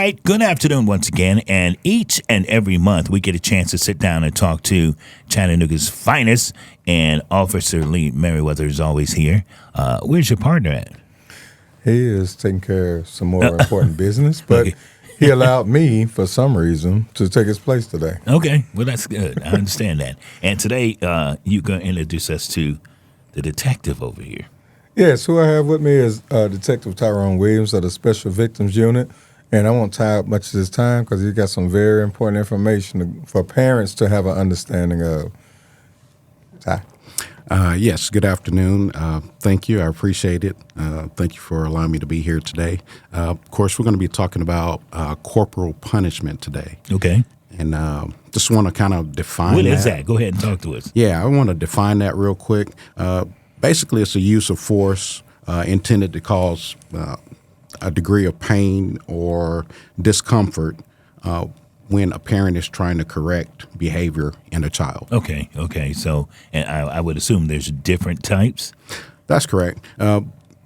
right, good afternoon once again. And each and every month, we get a chance to sit down and talk to Chattanooga's finest. And Officer Lee Merriweather is always here. Where's your partner at? He is taking care of some more important business, but he allowed me, for some reason, to take his place today. Okay, well, that's good. I understand that. And today, you're going to introduce us to the detective over here. Yes, who I have with me is Detective Tyrone Williams of the Special Victims Unit. And I won't tie up much of his time because he's got some very important information for parents to have an understanding of. Ty? Yes, good afternoon. Thank you. I appreciate it. Thank you for allowing me to be here today. Of course, we're going to be talking about corporal punishment today. Okay. And just want to kind of define What is that? Go ahead and talk to us. Yeah, I want to define that real quick. Basically, it's a use of force intended to cause a degree of pain or discomfort when a parent is trying to correct behavior in a child. Okay. So, and I would assume there's different types? That's correct.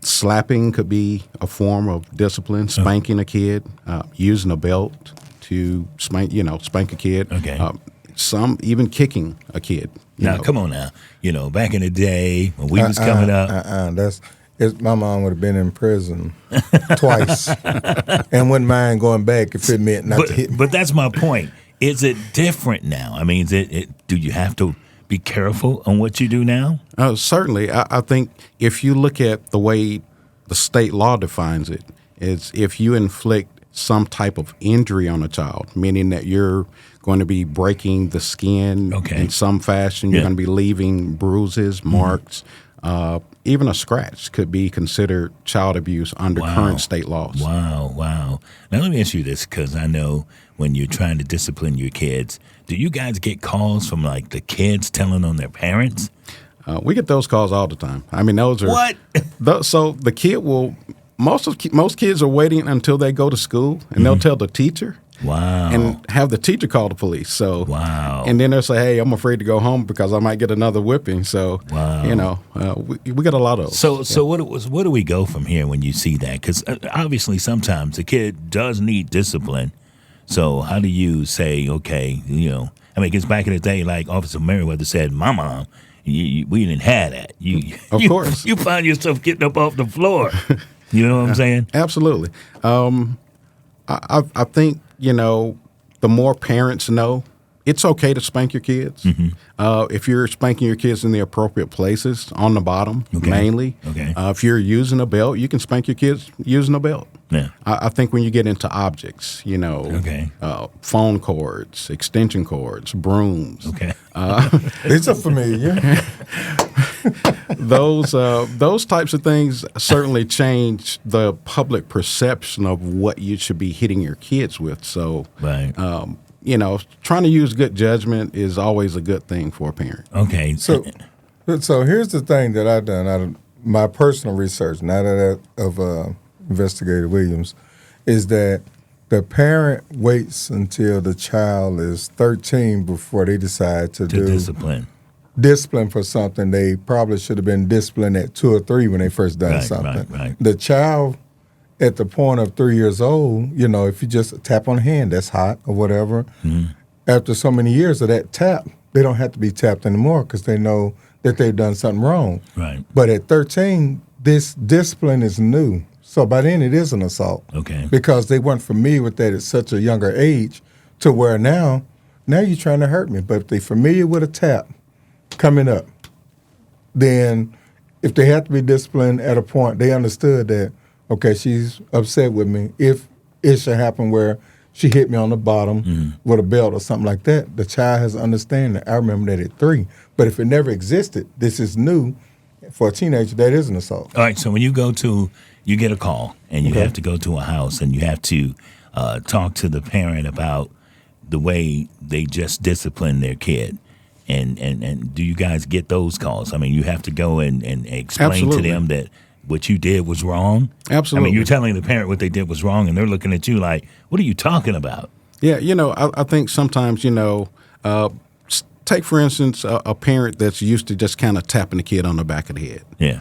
Slapping could be a form of discipline, spanking a kid, using a belt to spank a kid. Okay. Some even kicking a kid. Now, come on now. Back in the day when we was coming up. My mom would have been in prison twice and wouldn't mind going back if it meant not to hit me. But that's my point. Is it different now? I mean, do you have to be careful on what you do now? Certainly. I think if you look at the way the state law defines it, is if you inflict some type of injury on a child, meaning that you're going to be breaking the skin in some fashion, you're going to be leaving bruises, marks, even a scratch could be considered child abuse under current state laws. Wow. Now, let me ask you this, because I know when you're trying to discipline your kids, do you guys get calls from, like, the kids telling on their parents? We get those calls all the time. I mean, those are... What? So the kid will... Most kids are waiting until they go to school, and they'll tell the teacher. Wow. And have the teacher call the police. So, wow. And then they'll say, hey, I'm afraid to go home because I might get another whipping. So, we got a lot of those. So what do we go from here when you see that? Because obviously sometimes the kid does need discipline. So how do you say, okay, because back in the day, like Officer Merriweather said, my mom, we didn't have that. Of course. You find yourself getting up off the floor. You know what I'm saying? Absolutely. I think, the more parents know, it's okay to spank your kids. If you're spanking your kids in the appropriate places, on the bottom, mainly. If you're using a belt, you can spank your kids using a belt. Yeah. I think when you get into objects, phone cords, extension cords, brooms. These are familiar. Those types of things certainly change the public perception of what you should be hitting your kids with. So, trying to use good judgment is always a good thing for a parent. Okay. So here's the thing that I've done out of my personal research, not that of Investigator Williams, is that the parent waits until the child is 13 before they decide to do discipline for something. They probably should have been disciplined at 2 or 3 when they first done something. Right. The child at the point of 3 years old, if you just tap on the hand, that's hot or whatever. After so many years of that tap, they don't have to be tapped anymore because they know that they've done something wrong. Right. But at 13, this discipline is new. So by then it is an assault. Okay. Because they weren't familiar with that at such a younger age to where now you're trying to hurt me. But if they're familiar with a tap coming up, then if they have to be disciplined at a point, they understood that, okay, she's upset with me. If it should happen where she hit me on the bottom with a belt or something like that, the child has understanding. I remember that at 3. But if it never existed, this is new. For a teenager, that is an assault. All right, so when you get a call and you have to go to a house and you have to talk to the parent about the way they just disciplined their kid. And do you guys get those calls? I mean, you have to go and explain to them that what you did was wrong? Absolutely. I mean, you're telling the parent what they did was wrong, and they're looking at you like, what are you talking about? Yeah, I think sometimes, take, for instance, a parent that's used to just kind of tapping the kid on the back of the head. Yeah.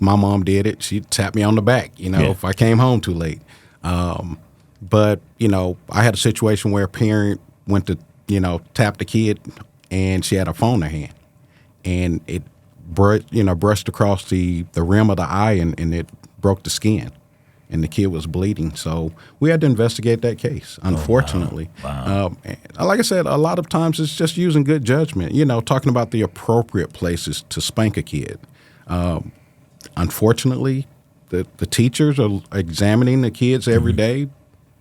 My mom did it. She'd tap me on the back, if I came home too late. But, I had a situation where a parent went to, tap the kid, and she had her phone in her hand. And it, brushed across the rim of the eye, and it broke the skin. And the kid was bleeding. So we had to investigate that case, unfortunately. Oh, wow. Like I said, a lot of times it's just using good judgment, talking about the appropriate places to spank a kid. Unfortunately, the teachers are examining the kids every day.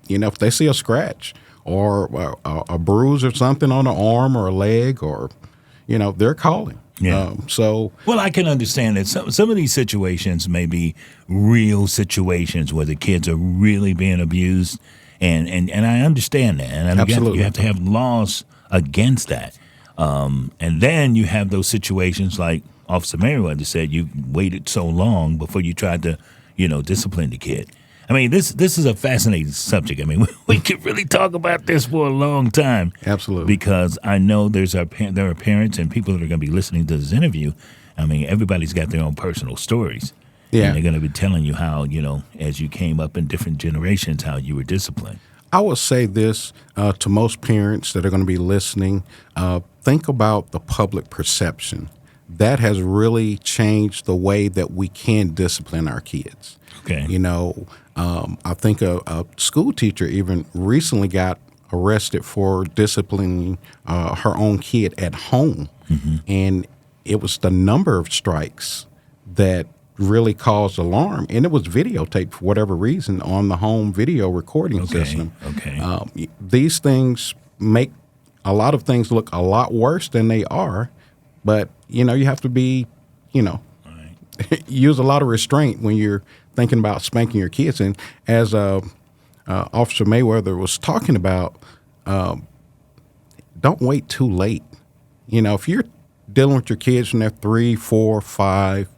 If they see a scratch or a bruise or something on an arm or a leg, or, they're calling. Yeah. Well, I can understand that some of these situations may be real situations where the kids are really being abused, and I understand that. And Absolutely. You have to have laws against that. And then you have those situations like Officer Merriweather said, you waited so long before you tried to, discipline the kid. I mean, this is a fascinating subject. I mean, we could really talk about this for a long time. Absolutely. Because I know there are parents and people that are going to be listening to this interview. I mean, everybody's got their own personal stories. Yeah. And they're going to be telling you how, as you came up in different generations, how you were disciplined. I would say this to most parents that are going to be listening. Think about the public perception. That has really changed the way that we can discipline our kids. Okay. I think a school teacher even recently got arrested for disciplining her own kid at home. Mm-hmm. And it was the number of strikes that really caused alarm. And it was videotaped for whatever reason on the home video recording system. Okay. These things make a lot of things look a lot worse than they are. But, you have to be, use a lot of restraint when you're thinking about spanking your kids. And as Officer Mayweather was talking about, don't wait too late. If you're dealing with your kids when they're 3, 4, 5,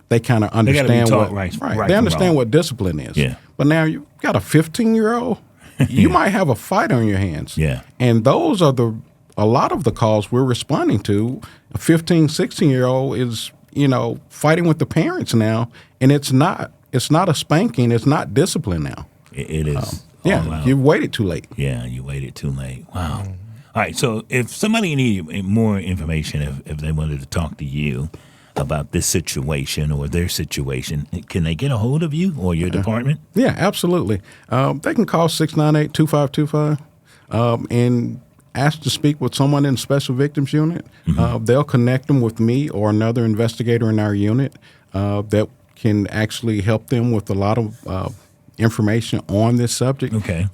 they kind of understand they understand what discipline is. Yeah. But now you've got a 15-year-old, you might have a fight on your hands. Yeah. And those are a lot of the calls we're responding to. A 15, 16-year-old is, fighting with the parents now, and it's not a spanking, it's not discipline now. It is. You waited too late. Yeah, you waited too late. Wow. All right, so if somebody needed more information, if they wanted to talk to you about this situation or their situation, can they get a hold of you or your department? Yeah, absolutely. They can call 698-2525 and ask to speak with someone in the Special Victims Unit. Mm-hmm. They'll connect them with me or another investigator in our unit that can actually help them with a lot of information on this subject. Okay.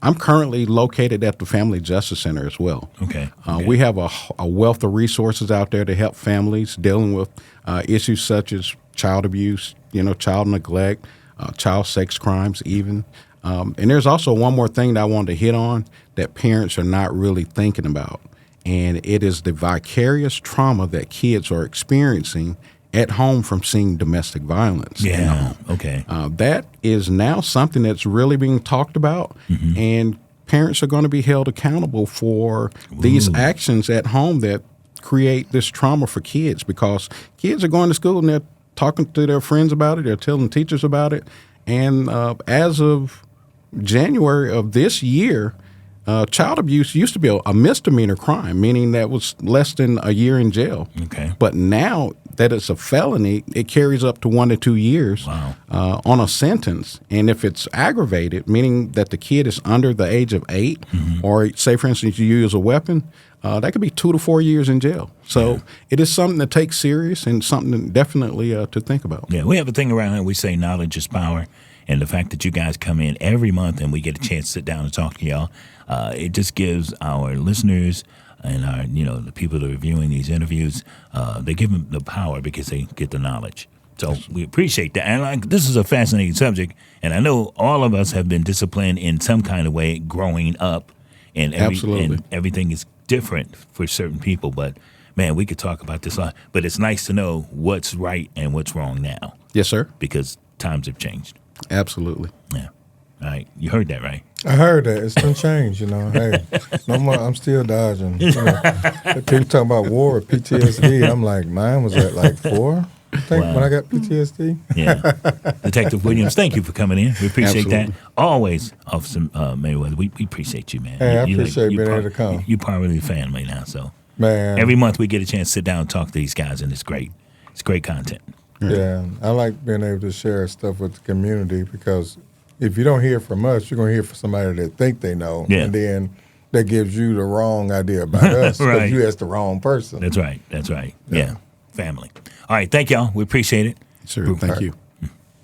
I'm currently located at the Family Justice Center as well. Okay. We have a wealth of resources out there to help families dealing with issues such as child abuse, child neglect, child sex crimes even. And there's also one more thing that I wanted to hit on that parents are not really thinking about, and it is the vicarious trauma that kids are experiencing at home from seeing domestic violence. Yeah, okay. That is now something that's really being talked about, and parents are going to be held accountable for these actions at home that create this trauma for kids, because kids are going to school and they're talking to their friends about it, they're telling teachers about it, and as of January of this year, child abuse used to be a misdemeanor crime, meaning that was less than a year in jail. Okay. But now that it's a felony, it carries up to 1 to 2 years on a sentence. And if it's aggravated, meaning that the kid is under the age of 8, or say, for instance, you use a weapon, that could be 2 to 4 years in jail. So it is something to take serious and something definitely to think about. Yeah, we have a thing around here, we say knowledge is power. And the fact that you guys come in every month and we get a chance to sit down and talk to y'all, it just gives our listeners and our, the people that are reviewing these interviews, they give them the power because they get the knowledge. So we appreciate that. And this is a fascinating subject. And I know all of us have been disciplined in some kind of way growing up. And everything is different for certain people. But, man, we could talk about this a lot. But it's nice to know what's right and what's wrong now. Yes, sir. Because times have changed. Absolutely. Yeah. All right. You heard that, right? I heard that. It's been changed, Hey, no more, I'm still dodging. People talking about war or PTSD. I'm like, mine was at like 4, I think Wow. when I got PTSD. Yeah. Detective Williams, thank you for coming in. We appreciate Absolutely. that. Always, Officer Mayweather, we appreciate you, man. Hey, I You appreciate being part, able to come. You're part of the family now, so. Man, Every month we get a chance to sit down and talk to these guys, and it's great. It's great content. yeah, I like being able to share stuff with the community because if you don't hear from us, you're going to hear from somebody that think they know, Yeah. and then that gives you the wrong idea about us because Right. you asked the wrong person. That's right. That's right. Yeah. Family. All right. Thank y'all. We appreciate it. Sure. Thank you.